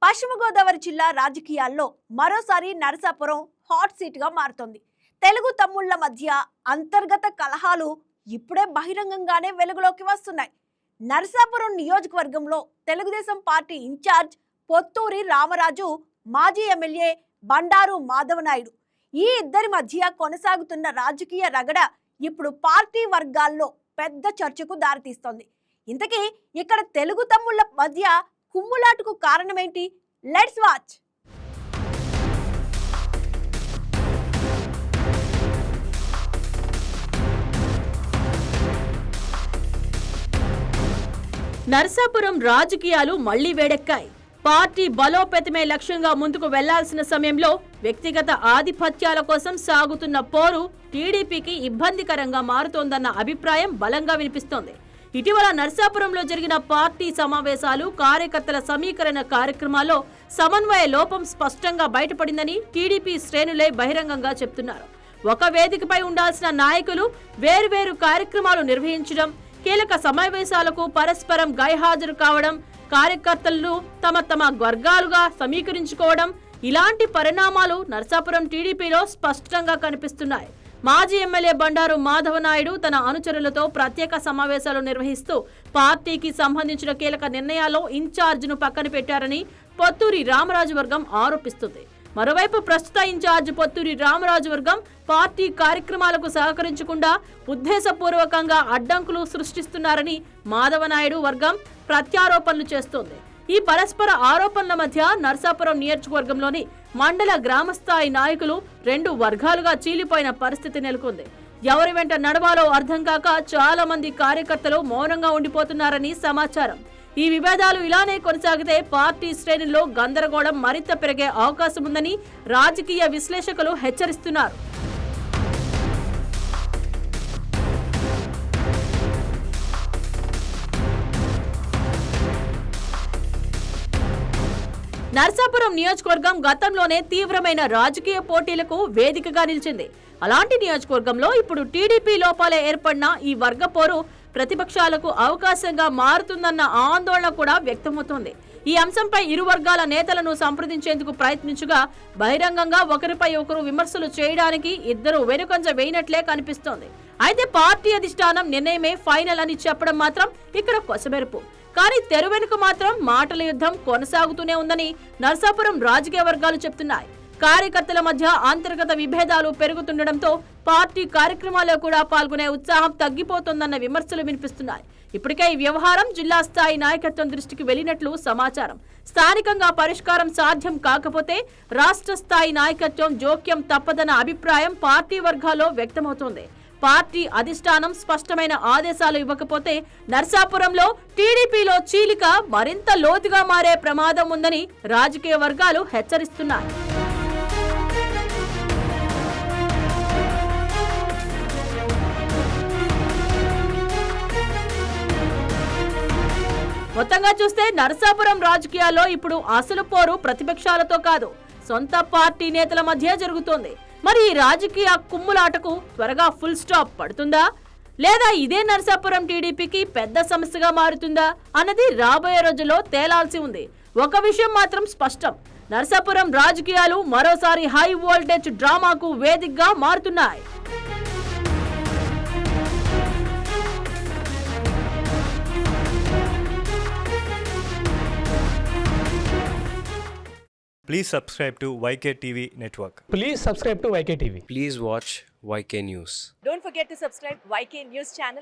పశ్చిమ గోదావరి జిల్లా రాజకీయాల్లో మరోసారి నరసాపురం హాట్ సీట్ గా మారుతోంది. తెలుగు తమ్ముళ్ల మధ్య అంతర్గత కలహాలు ఇప్పుడే బహిరంగంగానే వెలుగులోకి వస్తున్నాయి. నరసాపురం నియోజకవర్గంలో తెలుగుదేశం పార్టీ ఇన్ఛార్జ్ పొత్తూరి రామరాజు, మాజీ ఎమ్మెల్యే బండారు మాధవనాయుడు, ఈ ఇద్దరి మధ్య కొనసాగుతున్న రాజకీయ రగడ ఇప్పుడు పార్టీ వర్గాల్లో పెద్ద చర్చకు దారితీస్తోంది. ఇంతకీ ఇక్కడ తెలుగు తమ్ముళ్ల మధ్య కుమ్ములాటకు కారణమేంటి? Let's watch. నరసాపురం రాజకీయాలు మళ్లీ వేడెక్కాయి. పార్టీ బలోపేతమే లక్ష్యంగా ముందుకు వెళ్లాల్సిన సమయంలో వ్యక్తిగత ఆధిపత్యాల కోసం సాగుతున్న పోరు టీడీపీకి ఇబ్బందికరంగా మారుతోందన్న అభిప్రాయం బలంగా వినిపిస్తోంది. ఇటీవల నరసాపురంలో జరిగిన పార్టీ సమావేశాలు, కార్యకర్తల సమీకరణ కార్యక్రమాల్లో సమన్వయ లోపం స్పష్టంగా బయటపడిందని టీడీపీ శ్రేణులే బహిరంగంగా చెప్తున్నారు. ఒక వేదికపై ఉండాల్సిన నాయకులు వేర్వేరు కార్యక్రమాలు నిర్వహించడం, కీలక సమావేశాలకు పరస్పరం గైహాజరు కావడం, కార్యకర్తలను తమ వర్గాలుగా సమీకరించుకోవడం, ఇలాంటి పరిణామాలు నరసాపురం టీడీపీలో స్పష్టంగా కనిపిస్తున్నాయి. మాజీ ఎమ్మెల్యే బండారు మాధవనాయుడు తన అనుచరులతో ప్రత్యేక సమావేశాలు నిర్వహిస్తూ పార్టీకి సంబంధించిన కీలక నిర్ణయాల్లో ఇన్ఛార్జ్ను పక్కన పెట్టారని పొత్తూరి రామరాజు వర్గం ఆరోపిస్తుంది. మరోవైపు ప్రస్తుత ఇన్ఛార్జ్ పొత్తూరి రామరాజు వర్గం పార్టీ కార్యక్రమాలకు సహకరించకుండా ఉద్దేశపూర్వకంగా అడ్డంకులు సృష్టిస్తున్నారని మాధవనాయుడు వర్గం ప్రత్యారోపణలు చేస్తోంది. ఈ పరస్పర ఆరోపణల మధ్య నరసాపురం నియోజకవర్గంలోని మండల గ్రామస్థాయి నాయకులు రెండు వర్గాలుగా చీలిపోయిన పరిస్థితి నెలకొంది. ఎవరి వెంట నడవాలో అర్థం కాక చాలా మంది కార్యకర్తలు మౌనంగా ఉండిపోతున్నారని సమాచారం. ఈ విభేదాలు ఇలానే కొనసాగితే పార్టీ శ్రేణుల్లో గందరగోళం మరింత పెరిగే అవకాశం ఉందని రాజకీయ విశ్లేషకులు హెచ్చరిస్తున్నారు. నరసాపురం నియోజకవర్గం గతంలోనే తీవ్రమైన రాజకీయ పోటీలకు వేదికగా నిలిచింది. అలాంటి నియోజకవర్గంలో ఇప్పుడు టీడీపీ లోపాలే ఏర్పడిన ఈ వర్గ పోరు ప్రతిపక్షాలకు అవకాశంగా మారుతుందన్న ఆందోళన కూడా వ్యక్తమవుతోంది. ఈ అంశంపై ఇరు వర్గాల నేతలను సంప్రదించేందుకు ప్రయత్నించగా బహిరంగంగా ఒకరిపై ఒకరు విమర్శలు చేయడానికి ఇద్దరు వెనుకంజ వేయినట్లే కనిపిస్తోంది. అయితే పార్టీ అధిష్టానం నిర్ణయమే ఫైనల్ అని చెప్పడం మాత్రం ఇక్కడ కొసమెరుపు. కానీ తెర వెనుక మాత్రం మాటల యుద్ధం కొనసాగుతూనే ఉందని నరసాపురం రాజకీయ వర్గాలు చెప్తున్నాయి. కార్యకర్తల మధ్య అంతర్గత విభేదాలు పెరుగుతుండటంతో పార్టీ కార్యక్రమాల్లో కూడా పాల్గొనే ఉత్సాహం తగ్గిపోతోందన్న విమర్శలు వినిపిస్తున్నాయి. ఇప్పటికే ఈ వ్యవహారం జిల్లా స్థాయి నాయకత్వం దృష్టికి వెళ్లినట్లు సమాచారం. స్థానికంగా పరిష్కారం సాధ్యం కాకపోతే రాష్ట్ర స్థాయి నాయకత్వం జోక్యం తప్పదన్న అభిప్రాయం పార్టీ వర్గాల్లో వ్యక్తమవుతోంది. పార్టీ అధిష్టానం స్పష్టమైన ఆదేశాలు ఇవ్వకపోతే నరసాపురంలో టీడీపీలో చీలిక మరింత లోతుగా మారే ప్రమాదం ఉందని రాజకీయ వర్గాలు హెచ్చరిస్తున్నాయి. మొత్తంగా చూస్తే నరసాపురం రాజకీయాల్లో ఇప్పుడు అసలు పోరు ప్రతిపక్షాలతో కాదు, సొంత పార్టీ నేతల మధ్య జరుగుతోంది. మరి ఈ రాజకీయ కుమ్ములాటకు త్వరగా ఫుల్ స్టాప్ పడుతుందా, లేదా ఇదే నరసాపురం టీడీపీకి పెద్ద సమస్యగా మారుతుందా అన్నది రాబోయే రోజుల్లో తేలాల్సి ఉంది. ఒక విషయం మాత్రం స్పష్టం, నరసాపురం రాజకీయాలు మరోసారి హై వోల్టేజ్ డ్రామాకు వేదికగా మారుతున్నాయి. Please subscribe to YK TV Network. Please subscribe to YK TV. Please watch YK News. Don't forget to subscribe YK News channel.